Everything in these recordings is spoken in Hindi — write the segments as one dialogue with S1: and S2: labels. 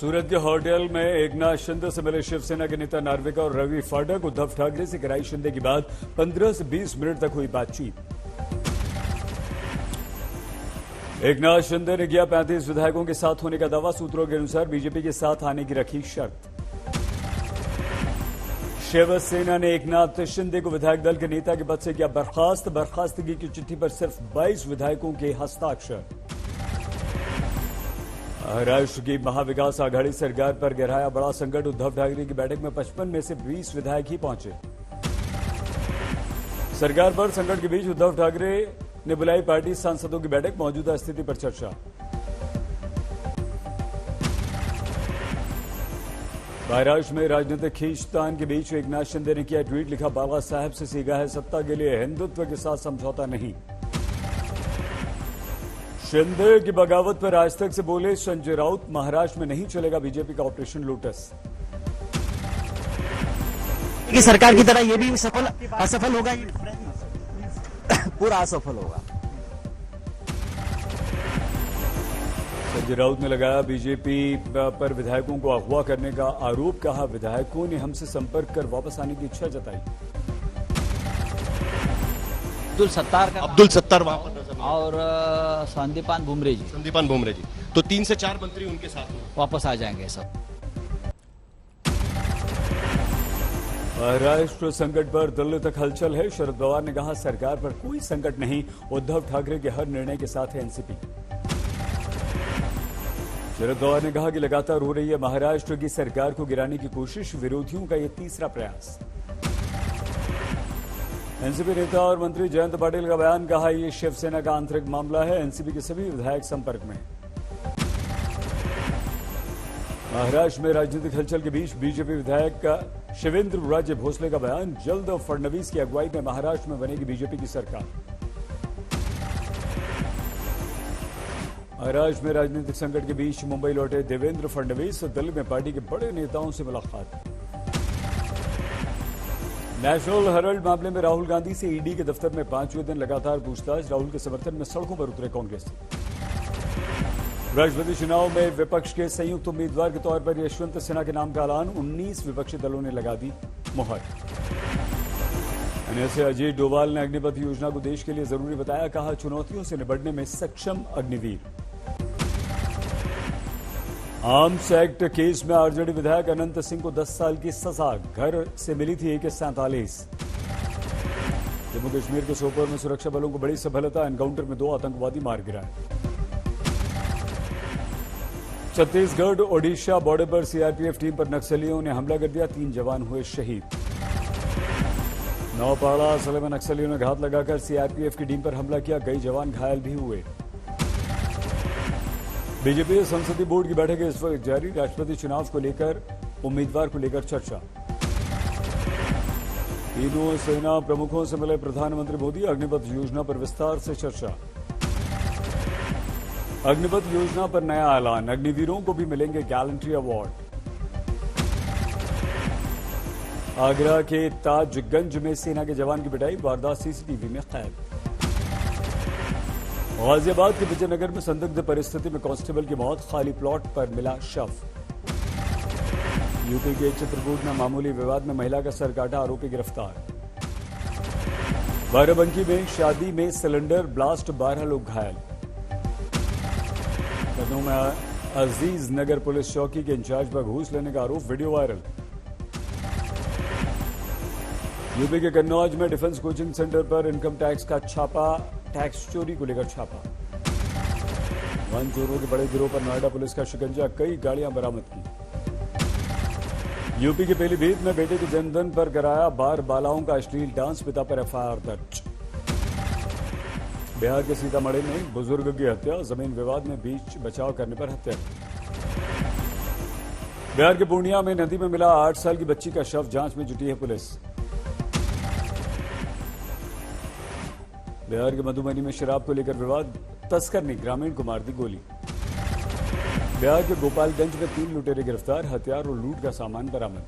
S1: सूरत के होटल में एकनाथ शिंदे से मिले शिवसेना के नेता नार्वेकर और रवि फाटक। उद्धव ठाकरे से कराई शिंदे की बात 15 से 20 मिनट तक हुई बातचीत। एकनाथ शिंदे ने किया 35 विधायकों के साथ होने का दावा। सूत्रों के अनुसार बीजेपी के साथ आने की रखी शर्त। शिवसेना ने एकनाथ शिंदे को विधायक दल के नेता के पद से किया बर्खास्त। बर्खास्तगी की चिट्ठी पर सिर्फ 22 विधायकों के हस्ताक्षर। महाराष्ट्र की महाविकास आघाड़ी सरकार पर गहराया बड़ा संकट। उद्धव ठाकरे की बैठक में 55 में से 20 विधायक ही पहुंचे। सरकार पर संकट के बीच उद्धव ठाकरे ने बुलाई पार्टी सांसदों की बैठक। मौजूदा स्थिति पर चर्चा। महाराष्ट्र में राजनीतिक खींचतान के बीच एकनाथ शिंदे ने किया ट्वीट। लिखा, बाबा साहब से सीखा है सत्ता के लिए हिंदुत्व के साथ समझौता नहीं। शिंदे की बगावत पर आज तक से बोले संजय राउत। महाराष्ट्र में नहीं चलेगा बीजेपी का ऑपरेशन लोटस।
S2: कि सरकार की तरह ये भी असफल होगा, पूरा असफल होगा।
S1: संजय राउत ने लगाया बीजेपी पर विधायकों को अगवा करने का आरोप। कहा, विधायकों ने हमसे संपर्क कर वापस आने की इच्छा जताई।
S3: अब्दुल सत्तार वहां पर
S2: और संदीपान बुमरे जी
S3: तो 3 से 4 मंत्री उनके साथ
S2: वापस आ जाएंगे सब।
S1: महाराष्ट्र संकट पर दिल्ली तक हलचल है। शरद पवार ने कहा, सरकार पर कोई संकट नहीं। उद्धव ठाकरे के हर निर्णय के साथ है एनसीपी। शरद पवार ने कहा कि लगातार हो रही है महाराष्ट्र की सरकार को गिराने की कोशिश। विरोधियों का यह तीसरा प्रयास। एनसीपी नेता और मंत्री जयंत पाटिल का बयान। कहा, यह शिवसेना का आंतरिक मामला है। एनसीपी के सभी विधायक संपर्क में। महाराष्ट्र में राजनीतिक हलचल के बीच बीजेपी विधायक शिवेंद्र राजे भोसले का बयान। जल्द फडणवीस की अगुवाई में महाराष्ट्र में बनेगी बीजेपी की सरकार। महाराष्ट्र में राजनीतिक संकट के बीच मुंबई लौटे देवेंद्र फडणवीस। दिल्ली में पार्टी के बड़े नेताओं से मुलाकात। नेशनल हेराल्ड मामले में राहुल गांधी से ईडी के दफ्तर में 5वें दिन लगातार पूछताछ। राहुल के समर्थन में सड़कों पर उतरे कांग्रेस। राष्ट्रपति चुनाव में विपक्ष के संयुक्त उम्मीदवार के तौर पर यशवंत सिन्हा के नाम का ऐलान। 19 विपक्षी दलों ने लगा दी मुहर। एनएसए अजीत डोभाल ने अग्निपथ योजना को देश के लिए जरूरी बताया। कहा, चुनौतियों से निपटने में सक्षम अग्निवीर। आर्म्स एक्ट केस में आरजेडी विधायक अनंत सिंह को 10 साल की सजा। घर से मिली थी AK-47। जम्मू कश्मीर के सोपोर में सुरक्षा बलों को बड़ी सफलता। एनकाउंटर में 2 आतंकवादी मार गिराए। छत्तीसगढ़ ओडिशा बॉर्डर पर सीआरपीएफ टीम पर नक्सलियों ने हमला कर दिया। 3 जवान हुए शहीद। नौपाड़ा जिले में नक्सलियों ने घात लगाकर सीआरपीएफ की टीम पर हमला किया। कई जवान घायल भी हुए। बीजेपी संसदीय बोर्ड की बैठक इस वक्त जारी। राष्ट्रपति चुनाव को लेकर उम्मीदवार को लेकर चर्चा। तीनों सेना प्रमुखों से मिले प्रधानमंत्री मोदी। अग्निपथ योजना पर विस्तार से चर्चा। अग्निपथ योजना पर नया ऐलान। अग्निवीरों को भी मिलेंगे गैलेंट्री अवार्ड। आगरा के ताजगंज में सेना के जवान की पिटाई। वारदात सीसीटीवी में कैद। गाजियाबाद के विजयनगर में संदिग्ध परिस्थिति में कांस्टेबल की मौत। खाली प्लॉट पर मिला शव। यूपी के चित्रकूट में मामूली विवाद में महिला का सर काटा। आरोपी गिरफ्तार। बाराबंकी में शादी में सिलेंडर ब्लास्ट। 12 लोग घायल। लखनऊ में अजीज नगर पुलिस चौकी के इंचार्ज पर घूस लेने का आरोप। Video viral. यूपी के कन्नौज में डिफेंस कोचिंग सेंटर पर इनकम टैक्स का छापा। टैक्स चोरी को लेकर छापा। वन चोरों के बड़े गिरोह पर नोएडा पुलिस का शिकंजा। कई गाड़ियां बरामद की। यूपी के पीलीभीत में बेटे के जन्मदिन पर कराया बार बालाओं का अश्लील डांस। पिता पर एफआईआर दर्ज। बिहार के सीतामढ़ी में बुजुर्ग की हत्या। जमीन विवाद में बीच बचाव करने पर हत्या। बिहार के पूर्णिया में नदी में मिला 8 साल की बच्ची का शव। जांच में जुटी है पुलिस। बिहार के मधुबनी में शराब को लेकर विवाद। तस्कर ने ग्रामीण को मार दी गोली। बिहार के गोपालगंज में 3 लुटेरे गिरफ्तार। हथियार और लूट का सामान बरामद।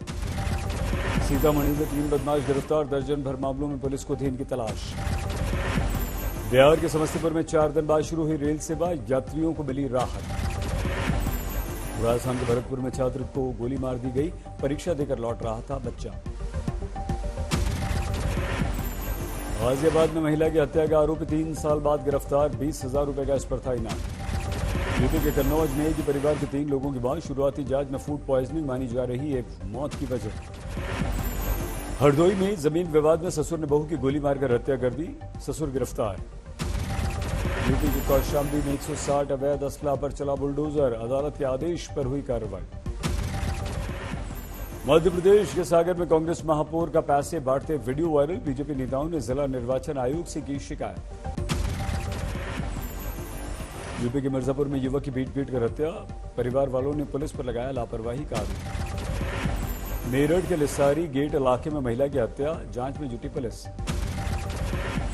S1: सीतामढ़ी में 3 बदमाश गिरफ्तार। दर्जन भर मामलों में पुलिस को थी इनकी तलाश। बिहार के समस्तीपुर में 4 दिन बाद शुरू हुई रेल सेवा। यात्रियों को मिली राहत। राजस्थान के भरतपुर में छात्र को गोली मार दी गई, परीक्षा देकर लौट रहा था बच्चा। गाजियाबाद में महिला की हत्या का आरोपी 3 साल बाद गिरफ्तार, 20,000 रुपए का इस पर था इनाम। यूपी के कन्नौज में एक ही परिवार के 3 लोगों की मौत, शुरुआती जांच में फूड पॉइजनिंग मानी जा रही है मौत की वजह। हरदोई में जमीन विवाद में ससुर ने बहू की गोली मारकर हत्या कर दी, ससुर गिरफ्तार। यूपी के कौशाम्बी में 160 अवैध असला पर चला बुलडोजर, अदालत के आदेश पर हुई कार्रवाई। मध्य प्रदेश के सागर में कांग्रेस महापौर का पैसे बांटते वीडियो वायरल, बीजेपी नेताओं ने जिला निर्वाचन आयोग से की शिकायत। यूपी के मिर्जापुर में युवक की पीट कर हत्या, परिवार वालों ने पुलिस पर लगाया लापरवाही का आरोप। मेरठ के लिसारी गेट इलाके में महिला की हत्या, जांच में जुटी पुलिस।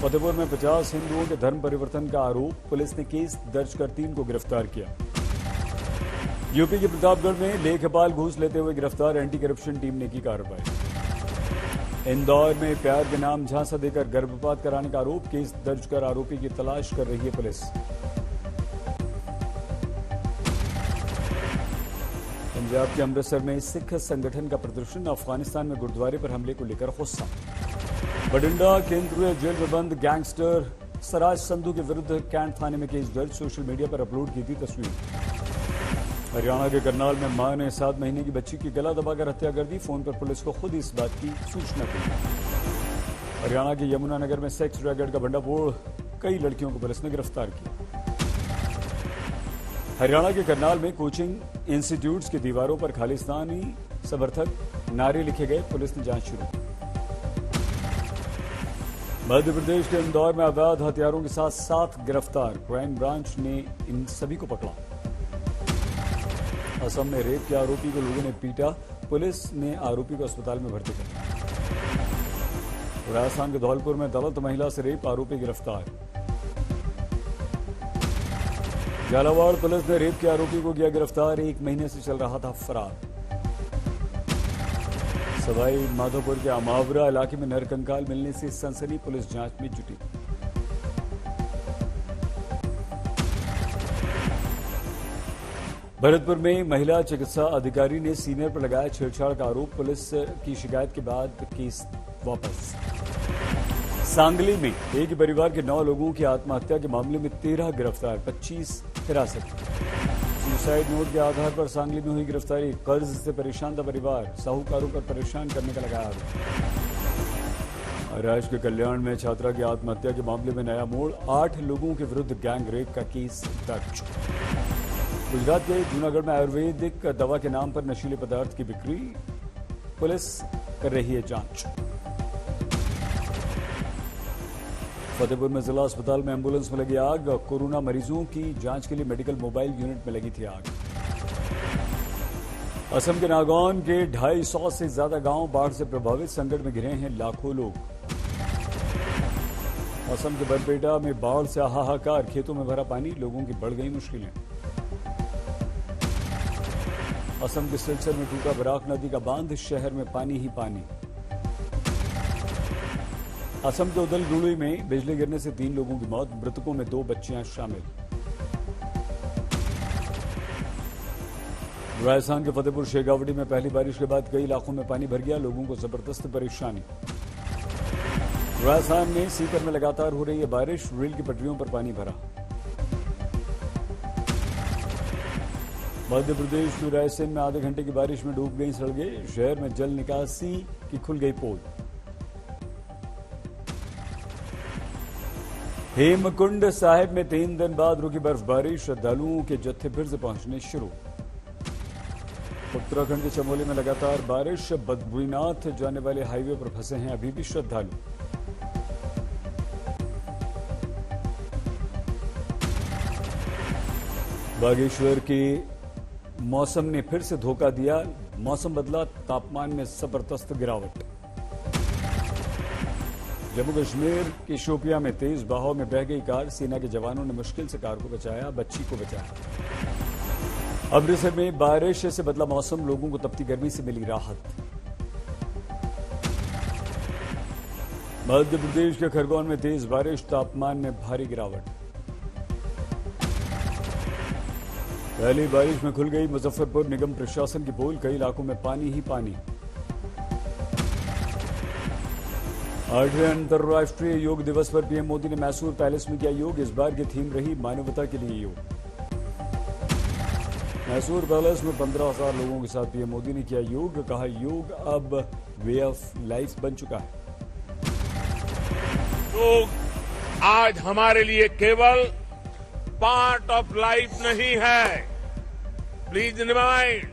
S1: फतेहपुर में 50 हिंदुओं के धर्म परिवर्तन का आरोप, पुलिस ने केस दर्ज कर 3 को गिरफ्तार किया। यूपी के प्रतापगढ़ में लेखपाल घूस लेते हुए गिरफ्तार, एंटी करप्शन टीम ने की कार्रवाई। इंदौर में प्यार के नाम झांसा देकर गर्भपात कराने का आरोप, केस दर्ज कर आरोपी की तलाश कर रही है पुलिस। पंजाब के अमृतसर में सिख संगठन का प्रदर्शन, अफगानिस्तान में गुरुद्वारे पर हमले को लेकर गुस्सा। बठिंडा केंद्रीय जेल में बंद गैंगस्टर सराज संधू के विरुद्ध कैंट थाने में केस दर्ज, सोशल मीडिया पर अपलोड की थी तस्वीर। हरियाणा के करनाल में मां ने 7 महीने की बच्ची की गला दबाकर हत्या कर दी, फोन पर पुलिस को खुद इस बात की सूचना दी। हरियाणा के यमुनानगर में सेक्स रैकेट का भंडाफोड़, कई लड़कियों को पुलिस ने गिरफ्तार किया। हरियाणा के करनाल में कोचिंग इंस्टीट्यूट्स की दीवारों पर खालिस्तानी समर्थक नारे लिखे गए, पुलिस ने जांच शुरू की। मध्य प्रदेश के इंदौर में अवैध हथियारों के साथ 7 गिरफ्तार, क्राइम ब्रांच ने इन सभी को पकड़ा। असम में रेप के आरोपी को लोगों ने पीटा, पुलिस ने आरोपी को अस्पताल में भर्ती कर दिया। राजस्थान के धौलपुर में दलित महिला से रेप, आरोपी गिरफ्तार। झालावाड़ पुलिस ने रेप के आरोपी को किया गिरफ्तार, 1 महीने से चल रहा था फरार। सवाई माधोपुर के अमावरा इलाके में नरकंकाल मिलने से सनसनी, पुलिस जांच में जुटी। भरतपुर में महिला चिकित्सा अधिकारी ने सीनियर पर लगाया छेड़छाड़ का आरोप, पुलिस की शिकायत के बाद केस वापस। सांगली में एक ही परिवार के 9 लोगों की आत्महत्या के मामले में 13 गिरफ्तार, 25 हिरासत। सुसाइड नोट के आधार पर सांगली में हुई गिरफ्तारी, कर्ज से परेशान था परिवार, साहूकारों पर परेशान करने का लगाया आरोप। महाराष्ट्र के कल्याण में छात्रा की आत्महत्या के मामले में नया मोड़, 8 लोगों के विरुद्ध गैंग रेप का केस दर्ज। गुजरात के जूनागढ़ में आयुर्वेदिक दवा के नाम पर नशीले पदार्थ की बिक्री, पुलिस कर रही है जांच। फतेहपुर में जिला अस्पताल में एम्बुलेंस में लगी आग, कोरोना मरीजों की जांच के लिए मेडिकल मोबाइल यूनिट में लगी थी आग। असम के नागौन के 250 से ज्यादा गांव बाढ़ से प्रभावित, संकट में घिरे हैं लाखों लोग। असम के बरपेटा में बाढ़ से हाहाकार, खेतों में भरा पानी, लोगों की बढ़ गई मुश्किलें। असम के सिलचर में टूटा बराक नदी का बांध, शहर में पानी ही पानी। असम के उदलगुड़ी में बिजली गिरने से 3 लोगों की मौत, मृतकों में 2 बच्चियां शामिल। राजस्थान के फतेहपुर शेखावटी में पहली बारिश के बाद कई इलाकों में पानी भर गया, लोगों को जबरदस्त परेशानी। राजस्थान में सीकर में लगातार हो रही है बारिश, रेल की पटरियों पर पानी भरा। मध्य प्रदेश के रायसेन में आधे घंटे की बारिश में डूब गई सड़कें, शहर में जल निकासी की खुल गई पोल। हेमकुंड साहिब में 3 दिन बाद रुकी बर्फबारी, श्रद्धालुओं के जत्थे फिर से पहुंचने शुरू। उत्तराखंड के चमोली में लगातार बारिश, बद्रीनाथ जाने वाले हाईवे पर फंसे हैं अभी भी श्रद्धालु। बागेश्वर के मौसम ने फिर से धोखा दिया, मौसम बदला, तापमान में जबरदस्त गिरावट। जम्मू कश्मीर के शोपियां में तेज बहाव में बह गई कार, सेना के जवानों ने मुश्किल से कार को बचाया, बच्ची को बचाया। अमृतसर में बारिश से बदला मौसम, लोगों को तपती गर्मी से मिली राहत। मध्य प्रदेश के खरगोन में तेज बारिश, तापमान में भारी गिरावट। पहली बारिश में खुल गई मुजफ्फरपुर निगम प्रशासन की पोल, कई इलाकों में पानी ही पानी। 8वें अंतर्राष्ट्रीय योग दिवस पर पीएम मोदी ने मैसूर पैलेस में किया योग। इस बार की थीम रही मानवता के लिए योग। मैसूर पैलेस में 15,000 लोगों के साथ पीएम मोदी ने किया योग। कहा योग अब वे ऑफ लाइफ बन चुका है।
S4: योग आज हमारे लिए केवल पार्ट ऑफ लाइफ नहीं है। प्लीज रिमाइंड,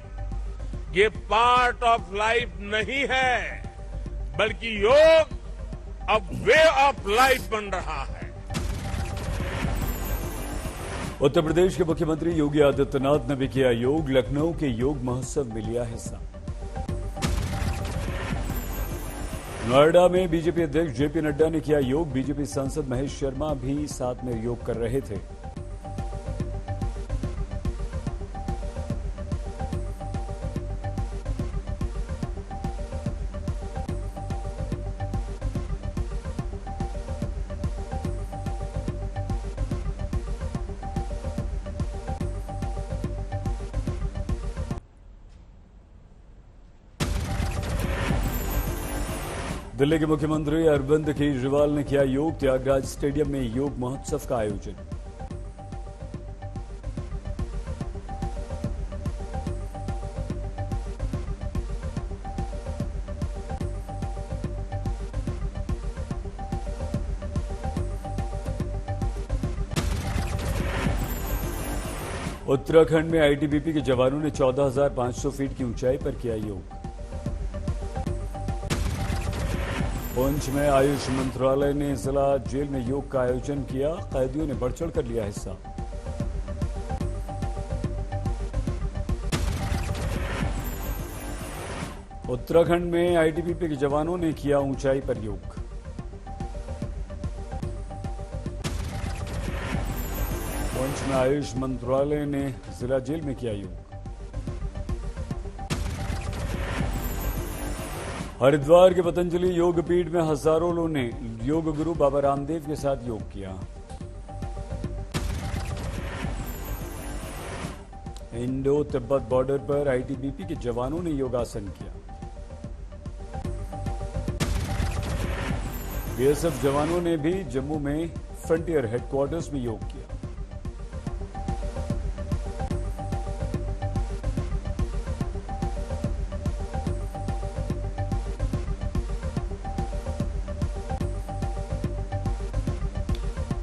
S4: ये पार्ट ऑफ लाइफ नहीं है, बल्कि योग अब वे ऑफ लाइफ बन रहा है।
S1: उत्तर प्रदेश के मुख्यमंत्री योगी आदित्यनाथ ने भी किया योग। लखनऊ के योग महोत्सव में लिया हिस्सा। नोएडा में बीजेपी अध्यक्ष जेपी नड्डा ने किया योग। बीजेपी सांसद महेश शर्मा भी साथ में योग कर रहे थे। दिल्ली के मुख्यमंत्री अरविंद केजरीवाल ने किया योग। त्यागराज स्टेडियम में योग महोत्सव का आयोजन। उत्तराखंड में आईटीबीपी के जवानों ने 14,500 फीट की ऊंचाई पर किया योग। पुंछ में आयुष मंत्रालय ने जिला जेल में योग का आयोजन किया। कैदियों ने बढ़ चढ़कर लिया हिस्सा। उत्तराखंड में आईटीबीपी के जवानों ने किया ऊंचाई पर योग। पुंछ में आयुष मंत्रालय ने जिला जेल में किया योग। हरिद्वार के पतंजलि योग पीठ में हजारों लोगों ने योग गुरु बाबा रामदेव के साथ योग किया। इंडो तिब्बत बॉर्डर पर आईटीबीपी के जवानों ने योगासन किया। बीएसएफ जवानों ने भी जम्मू में फ्रंटियर हेडक्वार्टर्स में योग किया।